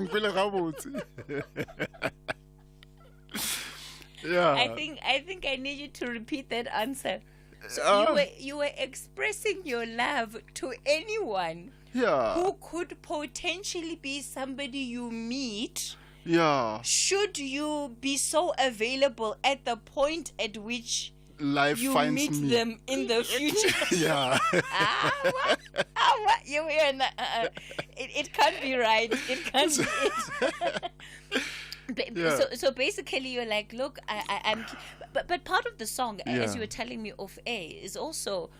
Ngipela gabotse. Yeah. I think I need you to repeat that answer. So Um, you were expressing your love to anyone yeah. who could potentially be somebody you meet, Yeah. should you be so available at the point at which Life you finds meet me. them in the future. Yeah. What? What? You were not, it can't be right. It can't be it. Yeah. So basically, you're like, look, I'm, but part of the song, as Yeah. you were telling me off air, is also,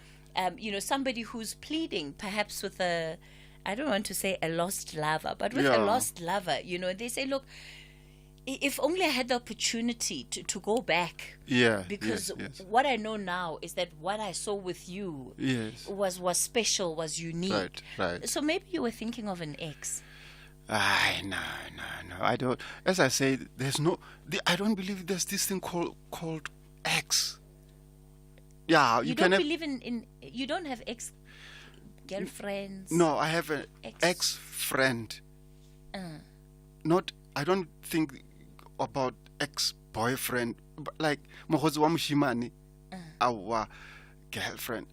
somebody who's pleading, perhaps with I don't want to say a lost lover, but with a Yeah. lost lover, they say, look, if only I had the opportunity to go back, Yeah. because Yes. what I know now is that what I saw with you Yes. was special, was unique. Right. Right. So maybe you were thinking of an ex. No. I don't. As I say, there's no. I don't believe there's this thing called ex. Yeah, You can don't have. believe in you don't have ex girlfriends. No, I have an Ex. ex-friend. Uh, Not. I don't think about ex-boyfriend. Like mogozi wa moshimane. Our girlfriend.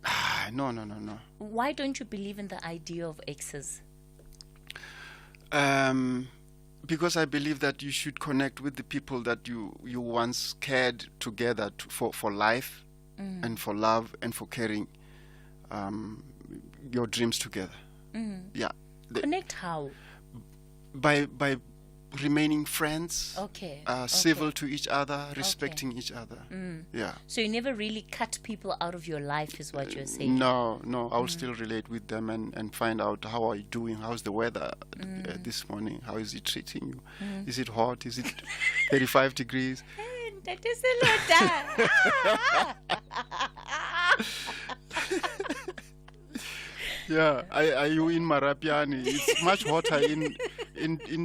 No. why don't you believe in the idea of exes? Because I believe that you should connect with the people that you once cared together for life, and for love and for carrying your dreams together. Yeah, Connect how? by remaining friends, Okay. civil to each other, respecting each other. Yeah. So you never really cut people out of your life, is what you're saying? No, I will still relate with them and find out how are you doing, how's the weather this morning, how is it treating you, is it hot, is it 35 degrees? That is a lot. Yeah, are you in Marapiani? It's much hotter in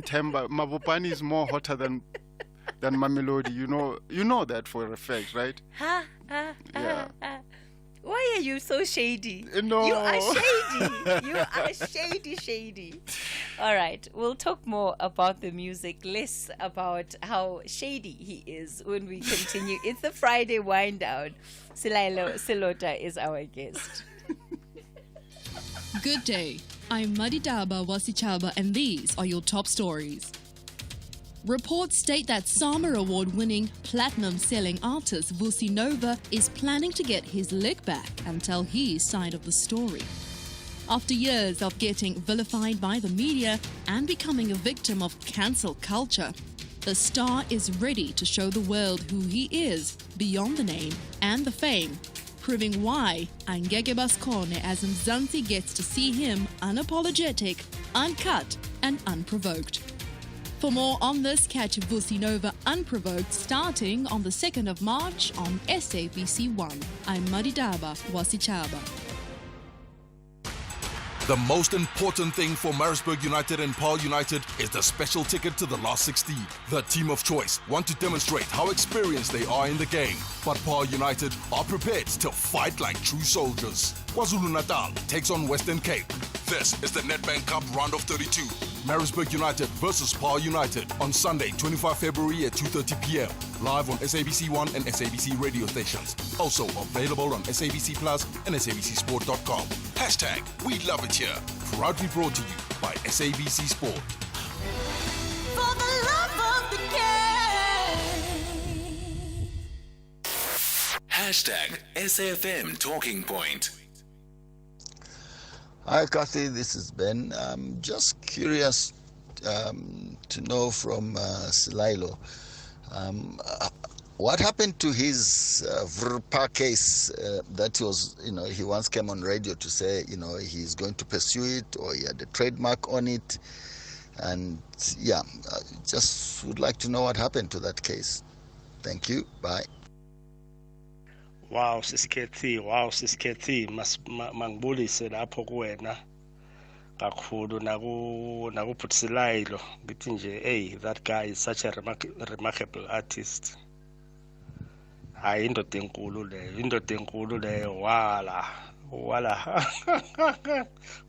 Temba. Mabopani is more hotter than Mamelodi. You know that for a fact, right? Yeah. Why are you so shady? No. You are shady. You are shady. All right, we'll talk more about the music, less about how shady he is when we continue. It's the Friday wind down. Silailo Silota is our guest. Good day. I'm Madidaba Wasichaba, and these are your top stories. Reports state that Sama Award-winning, platinum-selling artist Vusi Nova is planning to get his lick back and tell his side of the story. After years of getting vilified by the media and becoming a victim of cancel culture, the star is ready to show the world who he is beyond the name and the fame, proving why Angeke Baskone as Mzansi gets to see him unapologetic, uncut and unprovoked. For more on this, catch Vusi Nova Unprovoked starting on the 2nd of March on SABC1. I'm Madidaba Wasichaba. The most important thing for Maritzburg United and Paarl United is the special ticket to the last 16. The team of choice want to demonstrate how experienced they are in the game, but Paarl United are prepared to fight like true soldiers. KwaZulu-Natal takes on Western Cape. This is the Nedbank Cup round of 32. Maritzburg United versus Paarl United on Sunday, 25 February at 2:30 p.m. Live on SABC1 and SABC radio stations. Also available on SABC Plus and SABCSport.com. Hashtag We Love It Here. Proudly brought to you by SABC Sport. For the love of the game. Hashtag SAFM Talking Point. Hi, Cathy. This is Ben. I'm just curious to know from Silailo, what happened to his Vrpa case that was, he once came on radio to say, he's going to pursue it, or he had a trademark on it. And yeah, I just would like to know what happened to that case. Thank you. Bye. Wow, Cathy, mangibulise lapho kuwena kakhulu nakuphuthilayo ngithi nje hey, that guy is such a remarkable artist. Hayi indoda enkulu leyo wala wala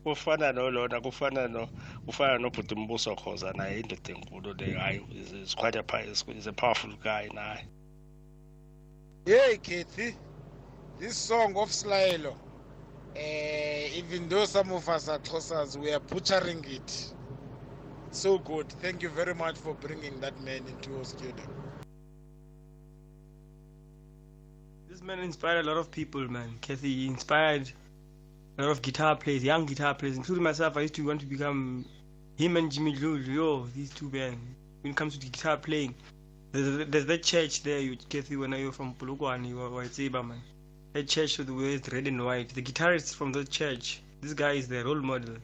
kufana nolona kufana nobhuti Mbuso Khoza naye indoda enkulu le hayi is quite is a powerful guy naye. Hey Cathy, this song of Slaylo, even though some of us are Xhosas, we are butchering it. So good. Thank you very much for bringing that man into your studio. This man inspired a lot of people, man. Cathy, he inspired a lot of guitar players, young guitar players, including myself. I used to want to become him and Jimmy Lulu, these two men. When it comes to the guitar playing, there's that church there, Cathy, when you're from Polokwane, you are Tsiba, man. That church with the way it's red and white. The guitarist from that church, this guy is the role model.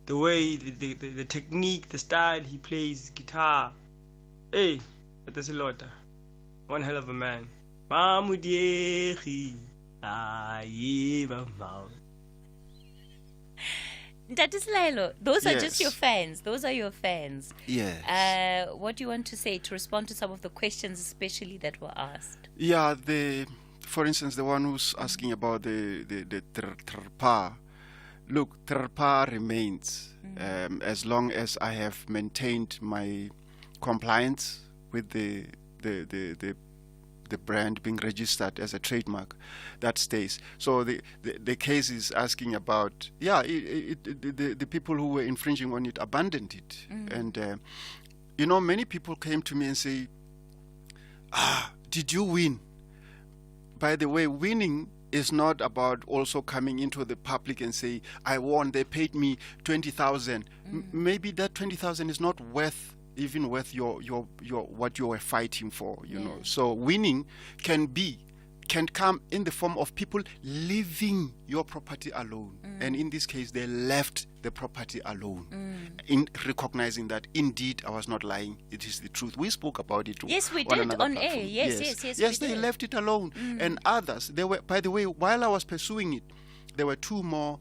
The way, the technique, the style he plays guitar. Hey, that's a lot. One hell of a man. Ndatisilelo, those are Yes. just your fans. Those are your fans. Yes. What do you want to say to respond to some of the questions, especially that were asked? Yeah, for instance, the one who's asking about the Trpa. Look, Trpa remains as long as I have maintained my compliance with the brand being registered as a trademark. That stays. So the case is asking about the people who were infringing on it abandoned it, and many people came to me and say, did you win? By the way, winning is not about also coming into the public and say, I won, they paid me 20,000. Maybe that 20,000 is not worth your what you were fighting for, you know. So winning can come in the form of people leaving your property alone. And in this case, they left the property alone, in recognizing that indeed I was not lying, it is the truth. We spoke about it. Yes, we on did another on platform. air. Yes, we they did. left it alone. And others, they were, by the way, while I was pursuing it, there were two more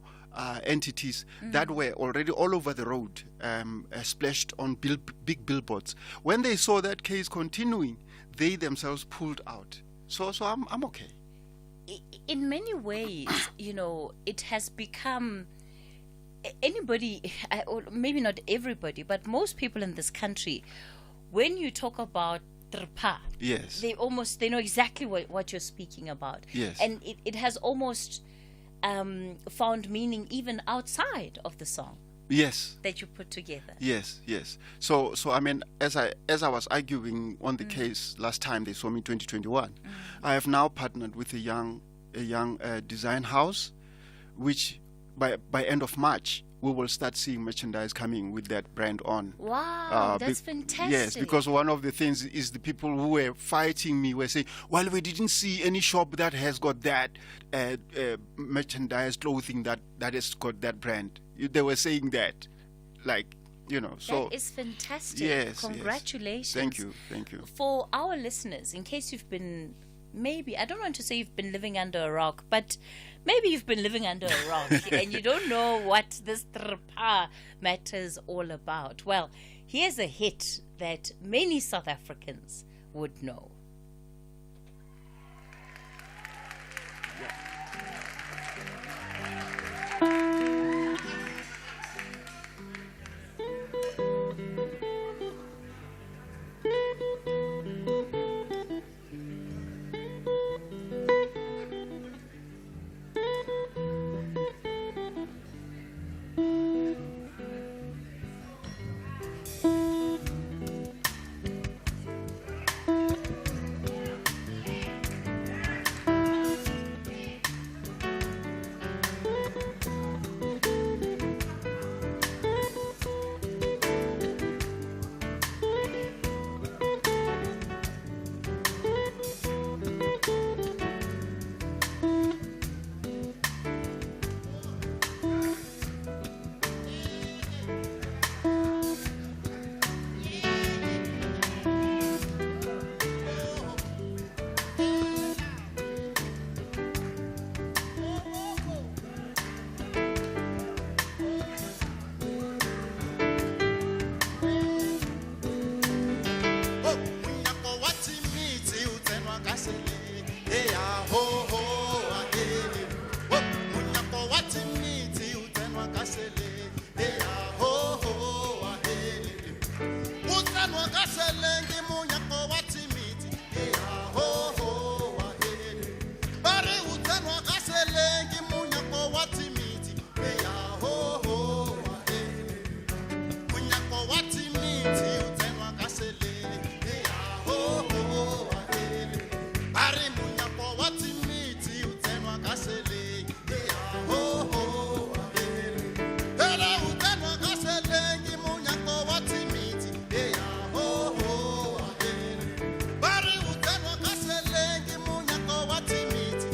entities that were already all over the road, splashed on big billboards. When they saw that case continuing, they themselves pulled out. So I'm okay. In many ways, it has become anybody, or maybe not everybody, but most people in this country, when you talk about Trpa, Yes. they know exactly what you're speaking about. Yes. And it has almost found meaning even outside of the song Yes. that you put together. Yes. So I mean, as I was arguing on the case last time they saw me in 2021, I have now partnered with a young design house, which by end of March we will start seeing merchandise coming with that brand on. Wow, that's fantastic. Yes, because one of the things is the people who were fighting me were saying, well, we didn't see any shop that has got that merchandise clothing that has got that brand. They were saying that, so that is fantastic. Yes, Congratulations. yes. Thank you. For our listeners, in case you've been, maybe, I don't want to say you've been living under a rock, but maybe you've been living under a rock and you don't know what this Trpa matter is all about. Well, here's a hit that many South Africans would know. utsanwa kaselengi munyako watimiti ho ho wahele bari utsanwa kaselengi munyako watimiti ho ho wahele munyako watimiti utsanwa kaselengi ho ho wahele bari munyako watimiti utsanwa kaselengi ho ho wahele hele utsanwa kaselengi munyako watimiti ho ho wahele bari utsanwa kaselengi munyako watimiti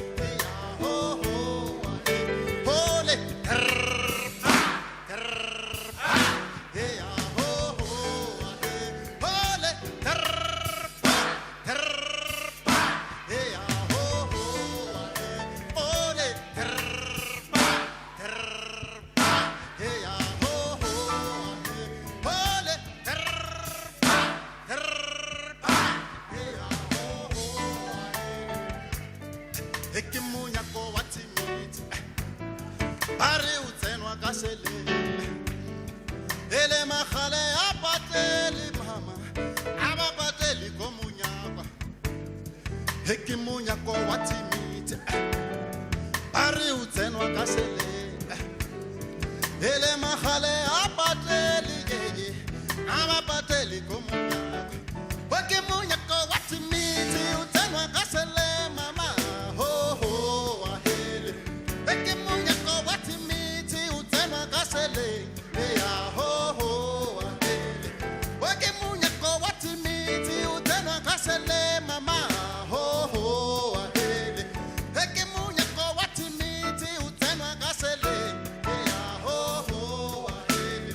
ho ho wahele hole trpa trpa ho ho wahele hole trpa trpa ho ho wahele hole trpa trpa ho ho wahele hole trpa trpa ho ho wahele ekimunyako watimiti bari utsenwa kasele ele magale apateli mama abapateli komunyaka ekimunyako watimiti bari utsenwa kasele ele magale apateli yeye abapateli komunyaka ekimunyako watimiti utsenwa kasele mama ho ho wahele ekimunyako watimiti utsenwa kasele ho ho wahele ekimunyako watimiti utsenwa kasele mama ho ho wahele ekimunyako watimiti utsenwa kasele ho ho wahele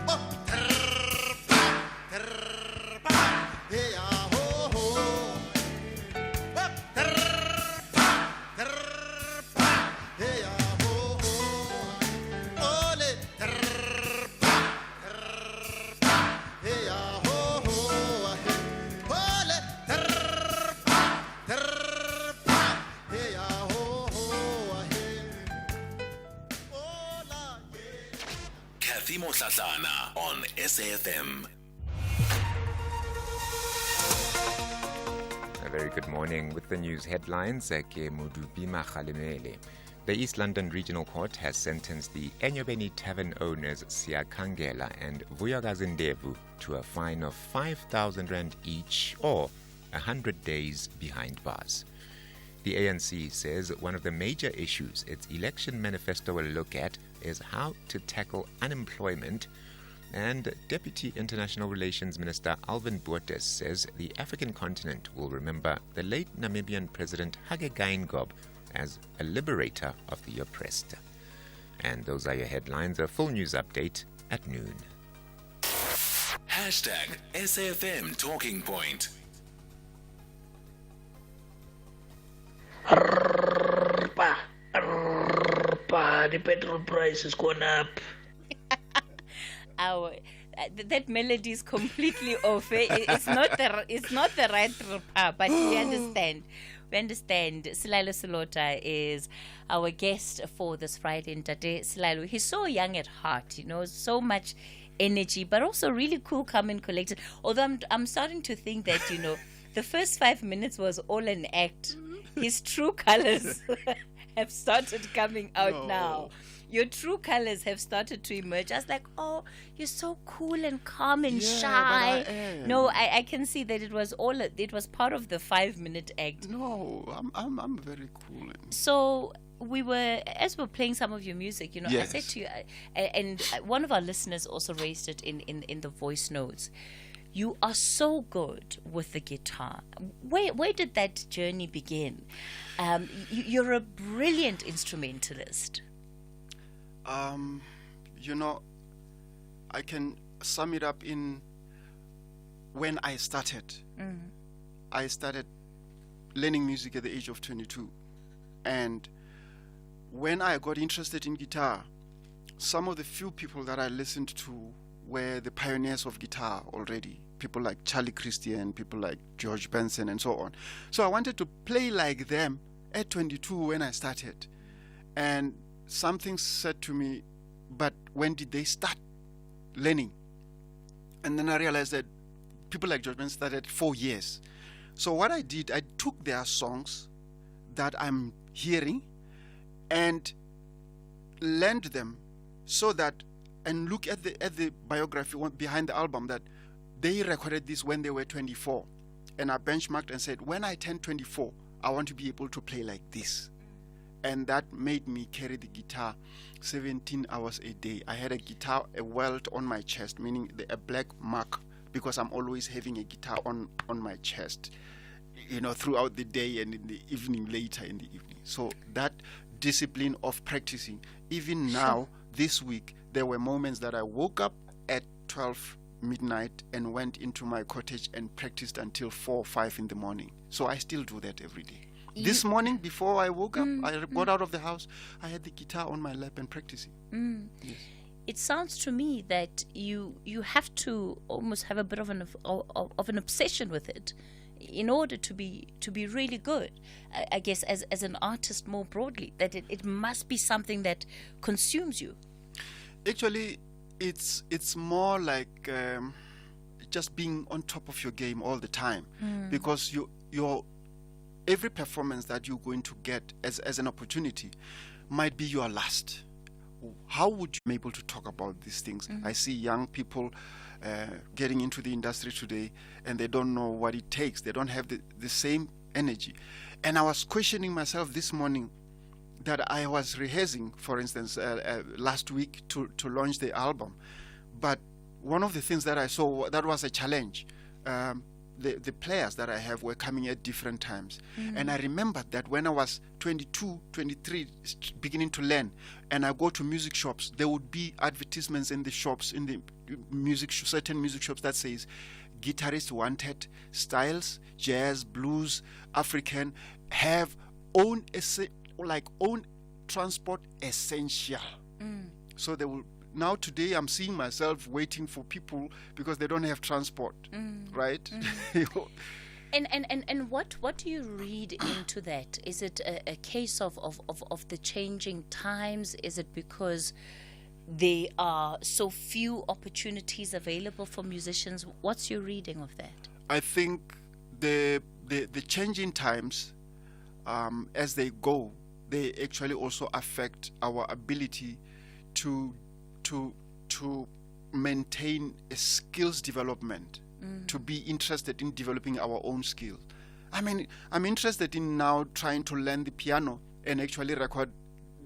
oh trpa trpa ho ho oh trpa trpa ho ho ole trpa trpa ho ho ole trpa trpa ho ho ola Cathy Mohlahlana on SAFM. A very good morning with the news headlines. Ke Mudubima Khalemele. The East London Regional Court has sentenced the Enyobeni Tavern owners Siakangela and Vuyagazindevu to a fine of 5,000 rand each or 100 days behind bars. The ANC says one of the major issues its election manifesto will look at is how to tackle unemployment, and Deputy International Relations Minister Alvin Botes says the African continent will remember the late Namibian President Hage Geingob as a liberator of the oppressed. And those are your headlines. A full news update at noon. Hashtag SAFM Talking Point. The petrol price has gone up. That melody is completely off. It's not the right but we understand. We understand. Silalo Silota is our guest for this Friday in Tate. Silalo, he's so young at heart, so much energy, but also really cool, calm and collected. Although I'm starting to think that, the first 5 minutes was all an act. His true colors have started coming out now. Your true colors have started to emerge. I was like, oh, you're so cool and calm and shy. But I am. No, I can see that it was part of the 5-minute act. No, I'm very cool. So as we're playing some of your music, Yes. I said to you, and one of our listeners also raised it in the voice notes. You are so good with the guitar. Where did that journey begin? You're a brilliant instrumentalist. I can sum it up in when I started. I started learning music at the age of 22. And when I got interested in guitar, some of the few people that I listened to were the pioneers of guitar already. People like Charlie Christian, people like George Benson, and so on. So I wanted to play like them at 22 when I started. And something said to me, but when did they start learning? And then I realized that people like George Ben started 4 years. So what I did, I took their songs that I'm hearing and learned them so that, and look at the biography behind the album, that they recorded this when they were 24. And I benchmarked and said, when I turn 24, I want to be able to play like this. And that made me carry the guitar 17 hours a day. I had a welt on my chest, meaning a black mark, because I'm always having a guitar on my chest, throughout the day and in the evening, later in the evening. So that discipline of practicing, even now, this week, there were moments that I woke up at 12 midnight and went into my cottage and practiced until 4 or 5 in the morning. So I still do that every day. This morning, before I woke up, I got out of the house, I had the guitar on my lap and practicing. Yes. It sounds to me that you have to almost have a bit of an obsession with it in order to be really good. I guess as an artist more broadly, that it must be something that consumes you. Actually, it's more like just being on top of your game all the time, because you're every performance that you're going to get as an opportunity might be your last. How would you be able to talk about these things? I see young people getting into the industry today, and they don't know what it takes. They don't have the same energy. And I was questioning myself this morning that I was rehearsing, for instance, last week to launch the album. But one of the things that I saw that was a challenge. The players that I have were coming at different times. And I remembered that when I was 22, 23, beginning to learn, and I go to music shops, there would be advertisements in the shops, in the certain music shops that says, guitarists wanted, styles, jazz, blues, African, have own transport essential. So they will. Now today I'm seeing myself waiting for people because they don't have transport, right? And what do you read into that? Is it a case of the changing times? Is it because there are so few opportunities available for musicians? What's your reading of that? I think the changing times, as they go, they actually also affect our ability to maintain a skills development, to be interested in developing our own skills. I mean, I'm interested in now trying to learn the piano and actually record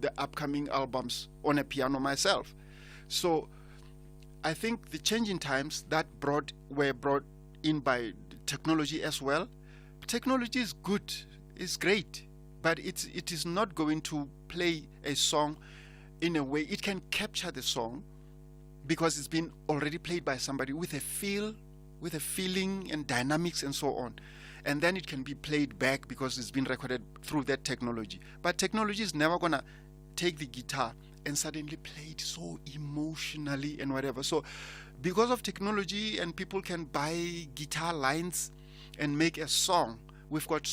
the upcoming albums on a piano myself. So I think the changing times that were brought in by technology as well. Technology is good, it's great, but it is not going to play a song in a way. It can capture the song because it's been already played by somebody with a feeling and dynamics and so on. And then it can be played back because it's been recorded through that technology. But technology is never going to take the guitar and suddenly play it so emotionally and whatever. So because of technology, and people can buy guitar lines and make a song, we've got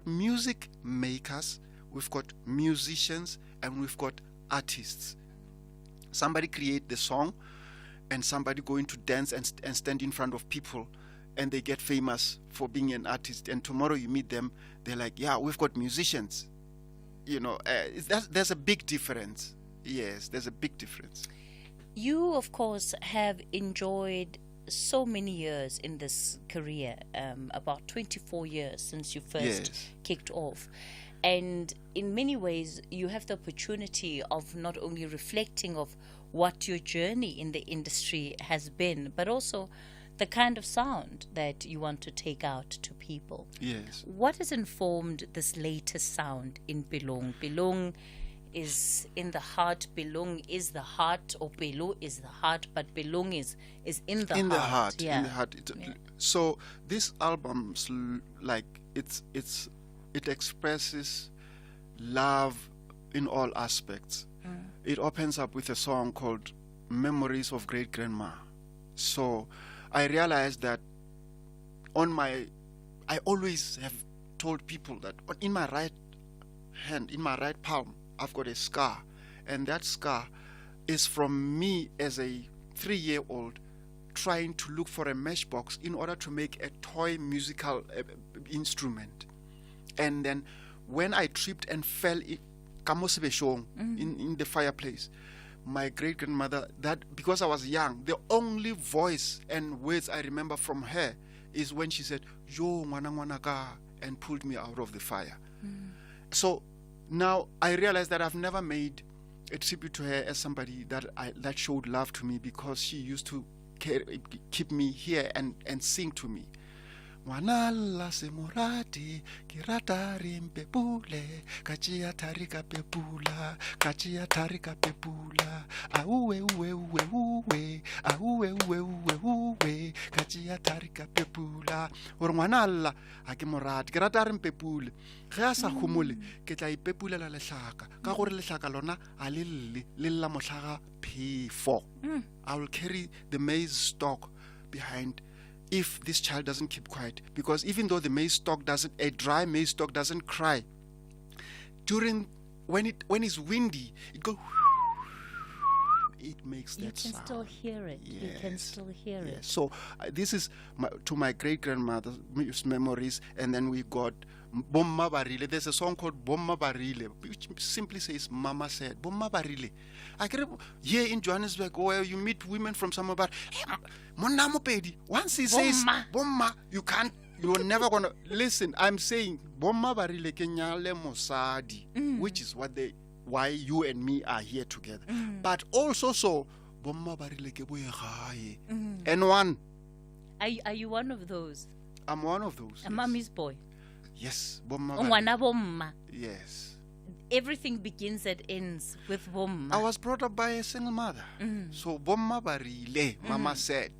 music makers, we've got musicians, and we've got artists. Somebody create the song, and somebody going to dance and stand in front of people, and they get famous for being an artist. And tomorrow you meet them, they're like, yeah, we've got musicians. There's a big difference. Yes, there's a big difference. You, of course, have enjoyed so many years in this career, about 24 years since you first kicked off. And in many ways, you have the opportunity of not only reflecting of what your journey in the industry has been, but also the kind of sound that you want to take out to people. Yes. What has informed this latest sound in Belong? Belong is in the heart, Belong is the heart, or Belo is the heart, but Belong is in the heart. In the heart, yeah. in the heart. So this album's it expresses love in all aspects. It opens up with a song called Memories of Great Grandma. So I realized that I always have told people that in my right hand, in my right palm, I've got a scar. And that scar is from me as a 3-year-old trying to look for a matchbox in order to make a toy musical instrument. And then when I tripped and fell in the fireplace, my great-grandmother, that because I was young, the only voice and words I remember from her is when she said, "Yo, ngwana ngwana ka," and pulled me out of the fire. So now I realize that I've never made a tribute to her as somebody that showed love to me, because she used to keep me here and sing to me. Ngwanalla se morati ki rata rimpe pule kachia tarika pepula auwe uwe uwe uwe auwe uwe uwe uwe kachia tarika pepula or ngwanalla a ke morati ki rata rimpe pule ge a sa humole ke tla ipepulela lehlaka ka gore lehlaka lona a le lla mohlaga phefo. I will carry the maize stalk behind if this child doesn't keep quiet, because even though the a dry maize stalk doesn't cry, when it's windy, it goes. It makes that sound. You can still hear it. Yes. You can still hear it. So this is to my great-grandmother's memories. And then we got Bomma Barile. There's a song called Bomma Barile, which simply says Mama said. Bomma Barile. I can here in Johannesburg where you meet women from somewhere, but hey, once he says Bomma, you're never gonna listen. I'm saying Bomma Barile Kenyale Mosadi, which is why you and me are here together. But also so Bomma Barile Keboye. And one. Are you one of those? I'm one of those. A mommy's boy. Yes, Bomma. Bomma. Yes. Everything begins and ends with Bomma. I was brought up by a single mother. So Bomma Barile, Mama said.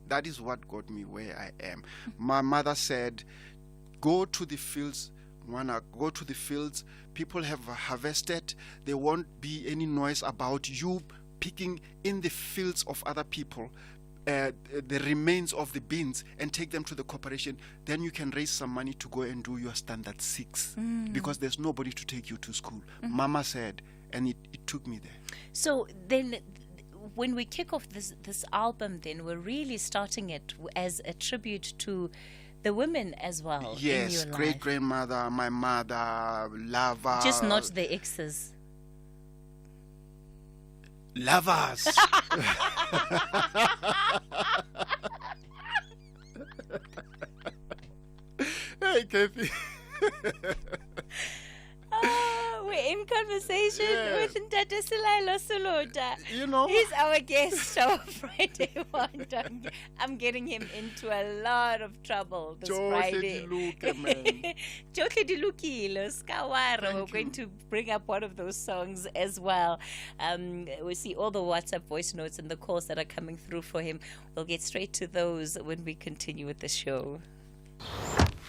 That is what got me where I am. My mother said, go to the fields. Go to the fields. People have harvested. There won't be any noise about you picking in the fields of other people the remains of the beans and take them to the corporation. Then you can raise some money to go and do your standard 6 because there's nobody to take you to school. Mama said, and it took me there. So then when we kick off this album, then we're really starting it as a tribute to the women as well. Yes, in your great-grandmother, my mother, lover. Just not the exes. Lovers. Hey, Cathy. We're in conversation with Ntate Selailo Solota. You know, he's our guest our Friday one. I'm getting him into a lot of trouble this Friday. Jotle di Lukile, Skawara. We're going to bring up one of those songs as well. We see all the WhatsApp voice notes and the calls that are coming through for him. We'll get straight to those when we continue with the show.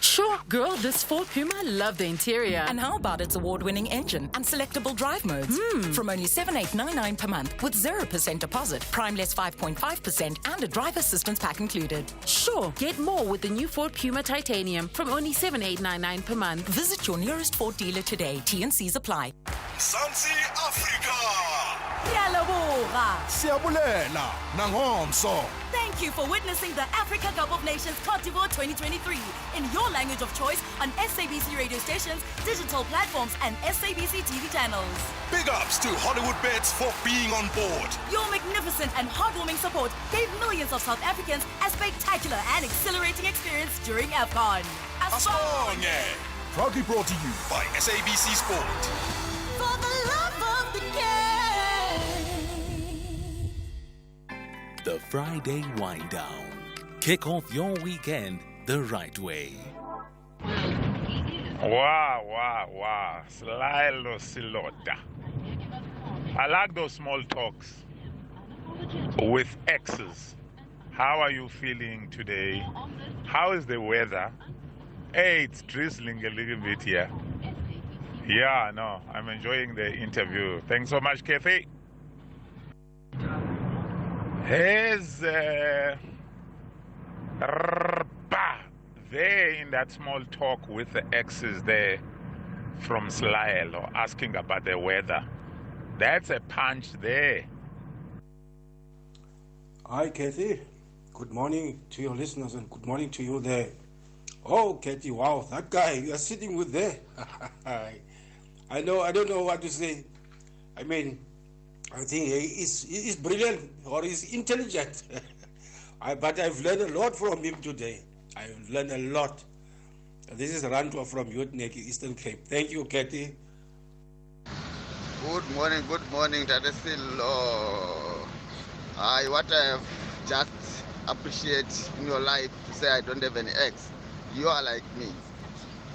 Sure, girl, this Ford Puma, love the interior. And how about its award-winning engine and selectable drive modes? From only $7,899 per month with 0% deposit, primeless 5.5% and a driver assistance pack included. Sure, get more with the new Ford Puma Titanium from only $7,899 per month. Visit your nearest Ford dealer today. T&Cs apply. Mzansi Africa. Siyabulela nangomso. Thank you for witnessing the Africa Cup of Nations Cote d'Ivoire 2023 in your language of choice on SABC radio stations, digital platforms, and SABC TV channels. Big ups to Hollywood Bets for being on board. Your magnificent and heartwarming support gave millions of South Africans a spectacular and exhilarating experience during AFCON. Asonye. Proudly brought to you by SABC Sport. For the love of the game. The Friday Wind Down. Kick off your weekend the right way. Wow. Selailo Silota. I like those small talks with exes. How are you feeling today? How is the weather? Hey, it's drizzling a little bit here. Yeah, no, I'm enjoying the interview. Thanks so much, Cathy. Here's there in that small talk with the exes there from Selailo asking about the weather. That's a punch there. Hi, Cathy. Good morning to your listeners and good morning to you there. Oh, Cathy, wow, that guy you are sitting with there. I don't know what to say. I mean, I think he's brilliant or he's intelligent. But I've learned a lot from him today. I've learned a lot. This is Rantua from Yotnek, Eastern Cape. Thank you, Cathy. Good morning, Tadesilo. What I have just appreciate in your life to say I don't have any ex. You are like me.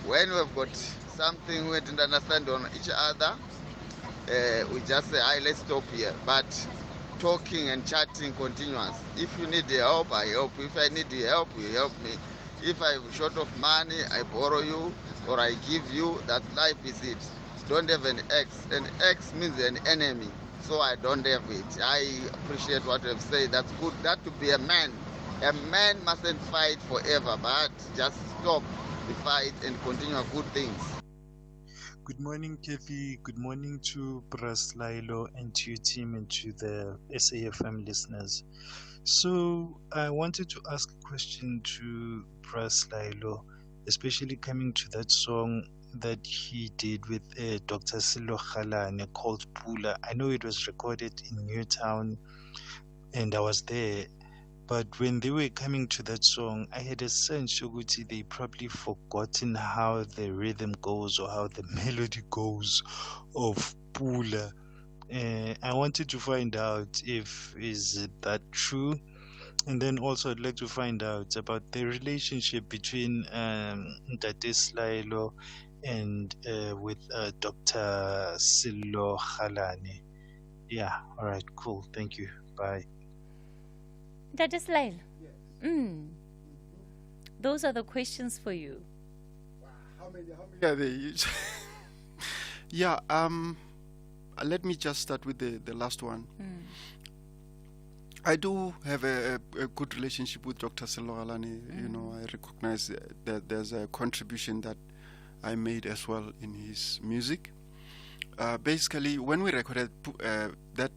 When we've got something we didn't understand on each other, we just say, let's stop here. But talking and chatting continuous. If you need help, I help. If I need help, you help me. If I'm short of money, I borrow you or I give you. That life is it. Don't have an ex. An ex means an enemy. So I don't have it. I appreciate what you have said. That's good. That to be a man. A man mustn't fight forever, but just stop the fight and continue good things. Good morning, Cathy. Good morning to Bras Lilo and to your team and to the SAFM listeners. So I wanted to ask a question to Bras Lilo, especially coming to that song that he did with Dr. Mohlahlana called Pula. I know it was recorded in Newtown and I was there, but when they were coming to that song, I had a sense Shoguti they probably forgotten how the rhythm goes or how the melody goes of Pula. I wanted to find out if is that true, and then also I'd like to find out about the relationship between Ntate Slailo and with Dr. Mohlahlana. Yeah, all right, cool. Thank you. Bye. That is Laila. Those are the questions for you. How many are they? Yeah, let me just start with the last one. I do have a good relationship with Dr. Mohlahlana. You know, I recognize that there's a contribution that I made as well in his music. Basically, when we recorded that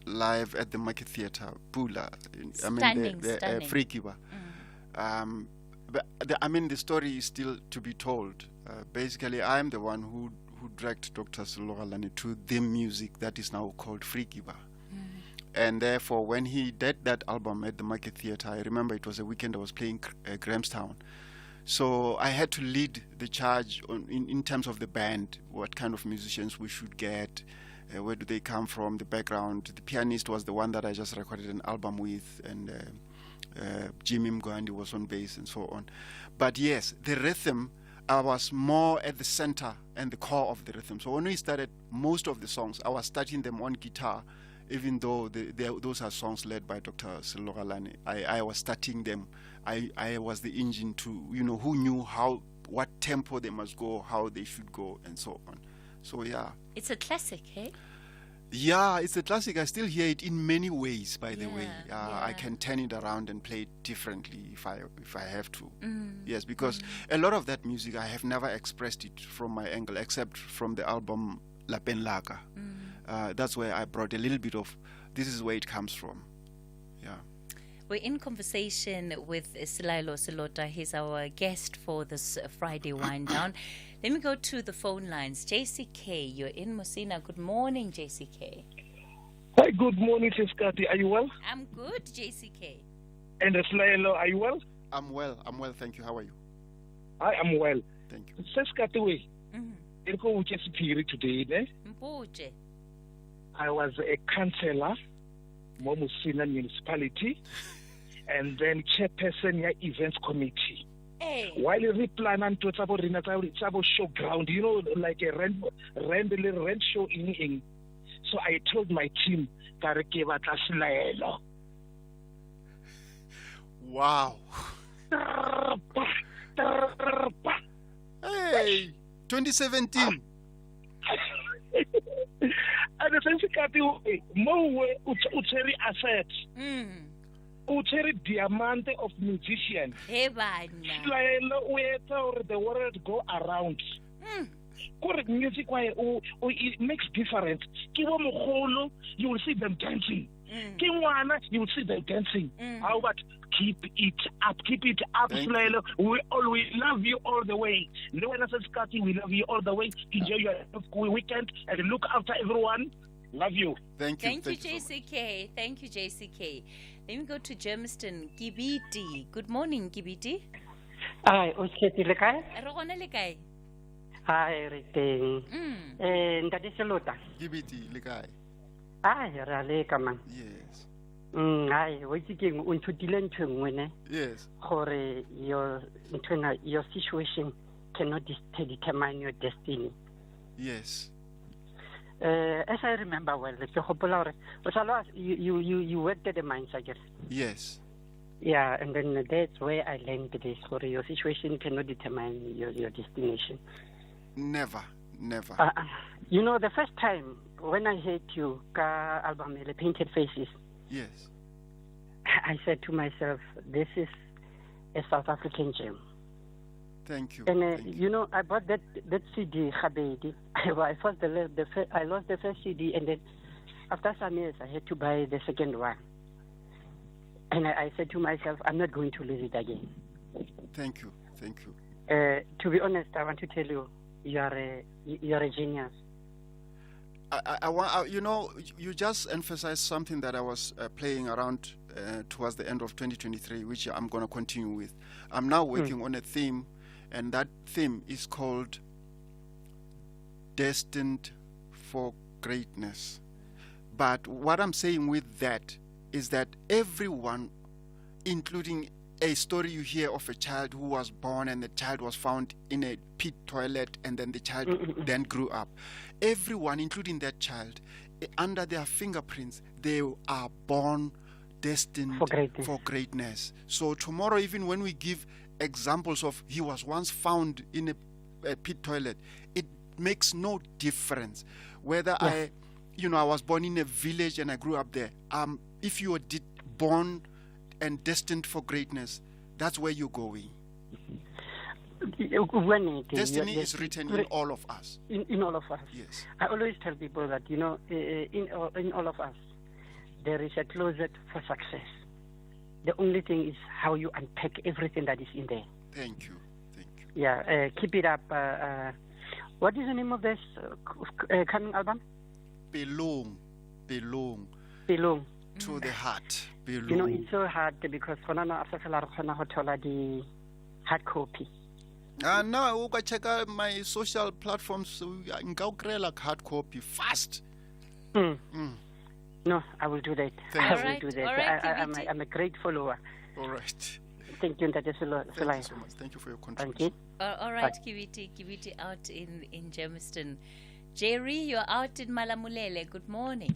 live at the Market Theatre, Pula, the Frikiba. But the story is still to be told. Basically, I'm the one who dragged Dr. Mohlahlana to the music that is now called Frikiba. And therefore, when he did that album at the Market Theatre, I remember it was a weekend I was playing Grahamstown. So I had to lead the charge in terms of the band, what kind of musicians we should get, where do they come from, the background. The pianist was the one that I just recorded an album with, and Jimmy Mgwandi was on bass and so on. But yes, the rhythm, I was more at the center and the core of the rhythm. So when we started most of the songs, I was starting them on guitar, even though those are songs led by Dr. Mohlahlana. I was starting them. I was the engine to, who knew what tempo they must go, how they should go, and so on. So yeah. It's a classic, hey? Yeah, it's a classic. I still hear it in many ways, by the way. I can turn it around and play it differently if I have to. Yes, because a lot of that music, I have never expressed it from my angle, except from the album La Pen Laga. That's where I brought a little bit of, this is where it comes from. Yeah. We're in conversation with Slailo Silota. He's our guest for this Friday wind down. Let me go to the phone lines. JCK, you're in Musina. Good morning, JCK. Hi, good morning, Cathy. Are you well? I'm good, JCK. And Slailo, are you well? I'm well, thank you. How are you? I am well. Thank you. Cathy, today, I was a councillor, Musina municipality, and then chairperson ya events committee. Hey. While you replan and to Tsabo showground, like a rent show in. So I told my team, wow. Hey, 2017. And the sense uteri assets. Uteri diamante of musicians. Hey, the world go around. Music it makes difference. You will see them dancing. You will see them dancing. How about keep it up, Slelo. We love you all the way. No one else is cutting. We love you all the way. Enjoy your weekend and look after everyone. Love you. Thank you. Thank you, JCK. Thank you, JCK. Let me go to Germiston. Gibiti. Good morning, Gibiti. Hi, o Cathy le kae? Re gona le kae? Hi, re teng. Ntate Selota. Gibiti le kae? Ai, re a leka man. Yes. Ai, o itse keng o nthutile ntho engwe ne? Yes. Gore your situation cannot determine your destiny. Yes. As I remember well, you worked at the mines, I guess. Yes. Yeah, and then that's where I learned this. For your situation cannot determine your destination. Never. You know, the first time when I heard you, ka album, The Painted Faces. Yes. I said to myself, this is a South African gem. Thank you. And you know, I bought that CD, Khabedi. I lost the first CD, and then after some years, I had to buy the second one. And I said to myself, I'm not going to lose it again. Thank you. To be honest, I want to tell you, you are a genius. I want, you know, you just emphasized something that I was playing around towards the end of 2023, which I'm going to continue with. I'm now working on a theme, and that theme is called Destined for Greatness. But what I'm saying with that is that everyone, including a story you hear of a child who was born and the child was found in a pit toilet and then the child then grew up. Everyone, including that child, under their fingerprints, they are born destined for greatness. So tomorrow, even when we give examples of he was once found in a pit toilet, it makes no difference whether I was born in a village and I grew up there. If you are born and destined for greatness, that's where you're going. Destiny is written in all of us. In all of us. Yes. I always tell people that, you know, in all of us, there is a closet for success. The only thing is how you unpack everything that is in there. Thank you. Yeah, keep it up. What is the name of this coming album? Belong. To the heart. Belong. You know, it's so hard because the hard copy. Now you can check out my social platforms. Like hard copy fast. No, I will do that. I will do that. I'm a great follower. All right. Thank you, Ntate Thank you so much. Thank you for your contribution. All right, Kiviti out in Germiston. Jerry, you're out in Malamulele. Good morning.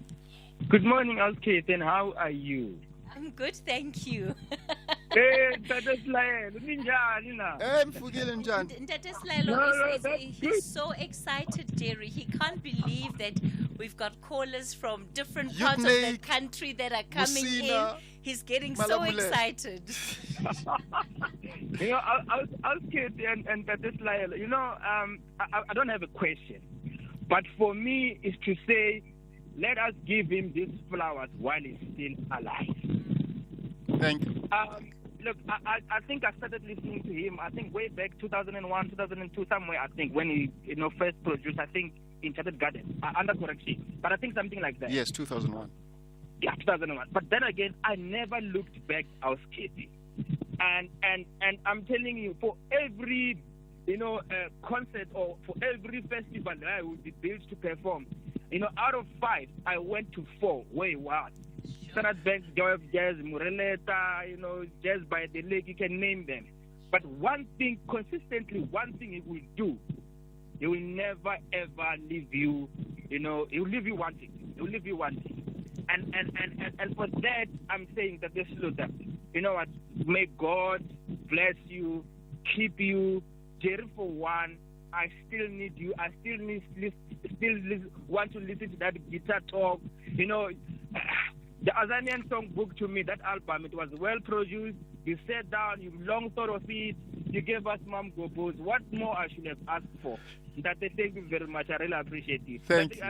Good morning, Alkate, and how are you? I'm good, thank you. Hey, he's so excited, Jerry. He can't believe that we've got callers from different parts of the country that are coming in. He's getting so excited. You know, Alkate and Tateslael, you know, I don't have a question. But for me, is to say, let us give him these flowers while he's still alive. Thank you. Look, I think I started listening to him, I think way back 2001, 2002, somewhere, I think, when he, you know, first produced, I think, Enchanted Garden, under correction. But I think something like that. Yes, 2001. Yeah, 2001. But then again, I never looked back out Cathy. And I'm telling you, for every, you know, concert or for every festival that I would be built to perform, you know, out of 5, I went to 4 where he was. Standard Bank, Joy of Jazz, Mureleta, you know, Jazz by the Lake, you can name them. But one thing, consistently, one thing he will do, he will never ever leave you, you know, he will leave you wanting. He will leave you wanting. And for that, I'm saying that this is that, you know what, may God bless you, keep you. Jerry, for one, I still need you. I still want to listen to that guitar talk. You know, the Azanian song book to me, that album, it was well produced. You sat down, you long thought of it. You gave us Mam Gobos. What more I should have asked for? Thank you very much. I really appreciate it. Thank you.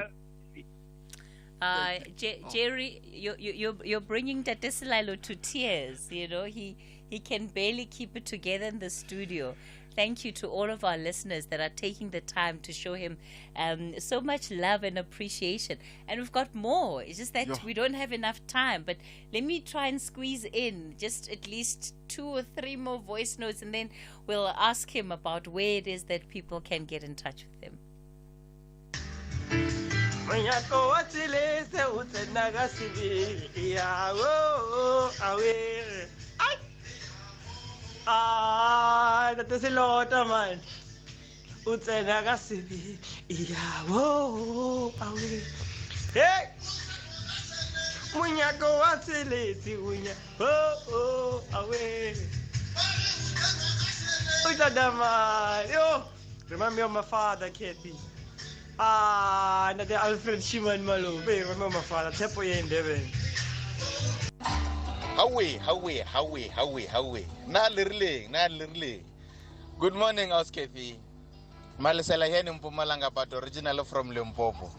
Jerry, you're bringing Tate Selalo to tears. You know, he can barely keep it together in the studio. Thank you to all of our listeners that are taking the time to show him so much love and appreciation. And we've got more. It's just that we don't have enough time. But let me try and squeeze in just at least 2 or 3 more voice notes, and then we'll ask him about where it is that people can get in touch with him. That is a lot, man. Utsena kasibi, iyawo, awe. Hey, munyako watsilesi, unya, awe. Utadama, yo. Remind me of my father, Cathy. Not the Alfred Shiman Malo. Remember my father. Tepo ye in Devon. Howie. Na lirli. Good morning, Cathy. Malisela here in Mpumalanga, but originally from Limpopo.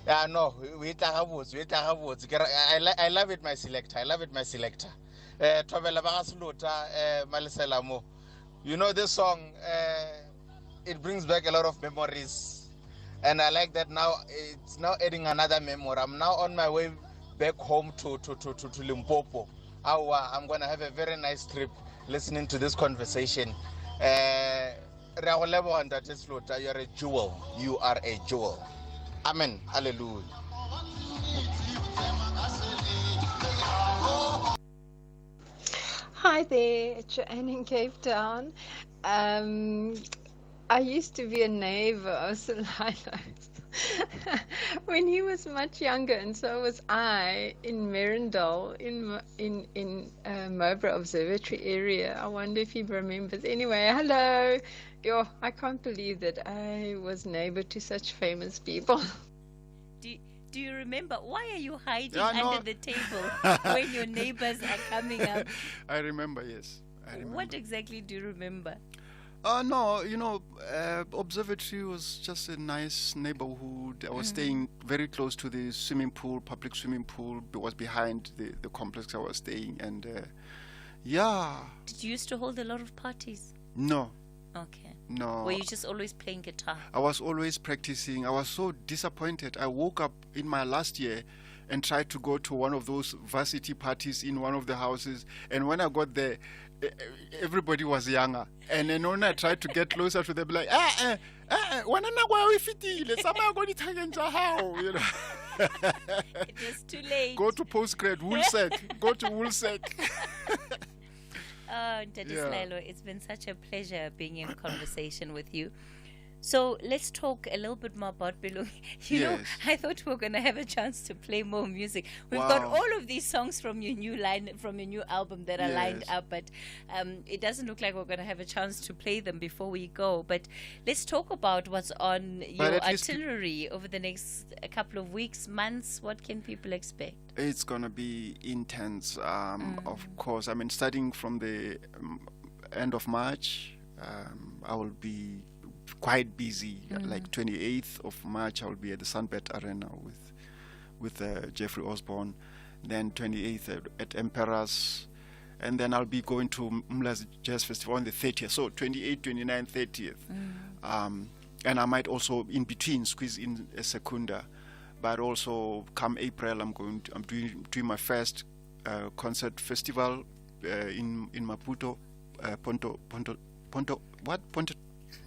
Yeah, no, we have words. I love it, my selector. Tobela Bagasluta, Malisela Mo. You know this song, it brings back a lot of memories. And I like that now. It's now adding another memory. I'm now on my way back home to Limpopo. I'm going to have a very nice trip listening to this conversation. You are a jewel. You are a jewel. Amen. Hallelujah. Hi there, it's Joanne in Cape Town. I used to be a neighbor of Selailo's when he was much younger, and so was I in Merendal, in Mowbray Observatory area. I wonder if he remembers. Anyway, hello. I can't believe that I was neighbor to such famous people. Do you remember? Why are you hiding under the table when your neighbors are coming up? I remember, yes. What exactly do you remember? No, Observatory was just a nice neighborhood. I was staying very close to the swimming pool, public swimming pool. It was behind the complex I was staying. And, Did you used to hold a lot of parties? No. Okay. No. Were you just always playing guitar? I was always practicing. I was so disappointed. I woke up in my last year and tried to go to one of those varsity parties in one of the houses. And when I got there, everybody was younger. And then when I tried to get closer to them, like, it was too late. Go to postgrad, Woolsec. Go to Woolsec. Oh, Daddy Selalo, it's been such a pleasure being in conversation with you. So let's talk a little bit more about Belungi. You know, I thought we were going to have a chance to play more music. We've got all of these songs from your new album that are lined up, but it doesn't look like we're going to have a chance to play them before we go. But let's talk about what's on your itinerary over the next couple of weeks, months. What can people expect? It's going to be intense, of course. I mean, starting from the end of March, I will be quite busy. Like 28th of March, I will be at the Sunbet Arena with Jeffrey Osborne. Then 28th at Emperor's, and then I'll be going to Mla's Jazz Festival on the 30th. So 28th, 29th, 30th. And I might also in between squeeze in a Secunda. But also come April, I'm doing my first concert festival in Maputo,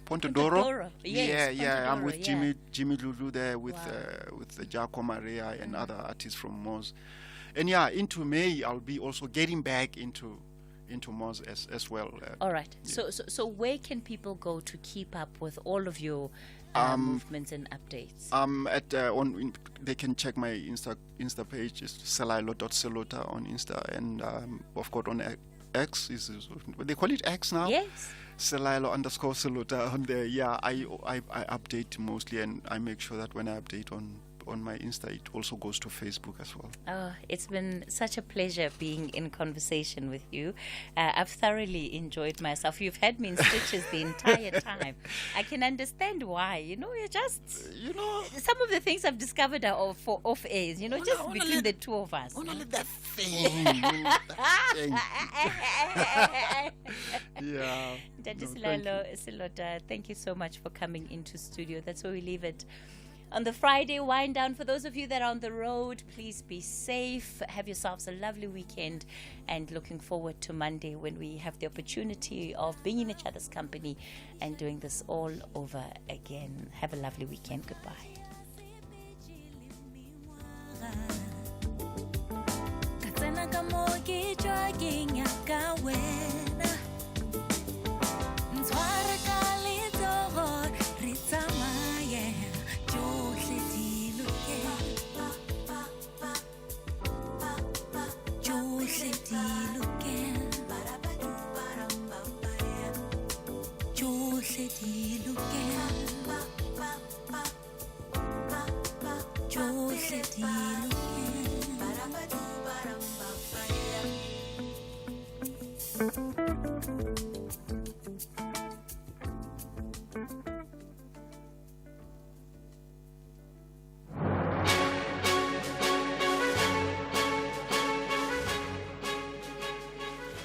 Pontodoro. Yes, yeah. I'm with Jimmy Lulu there with Jaco Maria and other artists from Moz. And into May I'll be also getting back into Moz as well. All right. So where can people go to keep up with all of your movements and updates? They can check my Insta page. It's selailo.selota on Insta, and of course on X they call it X now. Yes. Selailo_selota on there. Yeah, I update mostly, and I make sure that when I update on on my Insta, it also goes to Facebook as well. Oh, it's been such a pleasure being in conversation with you. I've thoroughly enjoyed myself. You've had me in stitches the entire time. I can understand why. You're just, some of the things I've discovered are off airs, just between the two of us. That thing. Yeah. Dadi Silota, thank you so much for coming into studio. That's where we leave it on the Friday wind down. For those of you that are on the road, please be safe. Have yourselves a lovely weekend, and looking forward to Monday when we have the opportunity of being in each other's company and doing this all over again. Have a lovely weekend. Goodbye.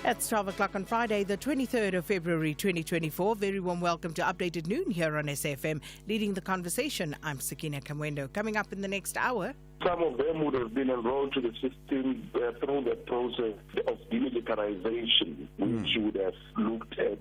It's 12 o'clock on Friday, the 23rd of February 2024. Very warm welcome to Updated Noon here on SAFM. Leading the conversation, I'm Sakina Kamwendo. Coming up in the next hour. Some of them would have been enrolled to the system through the process of demilitarization, which would have looked at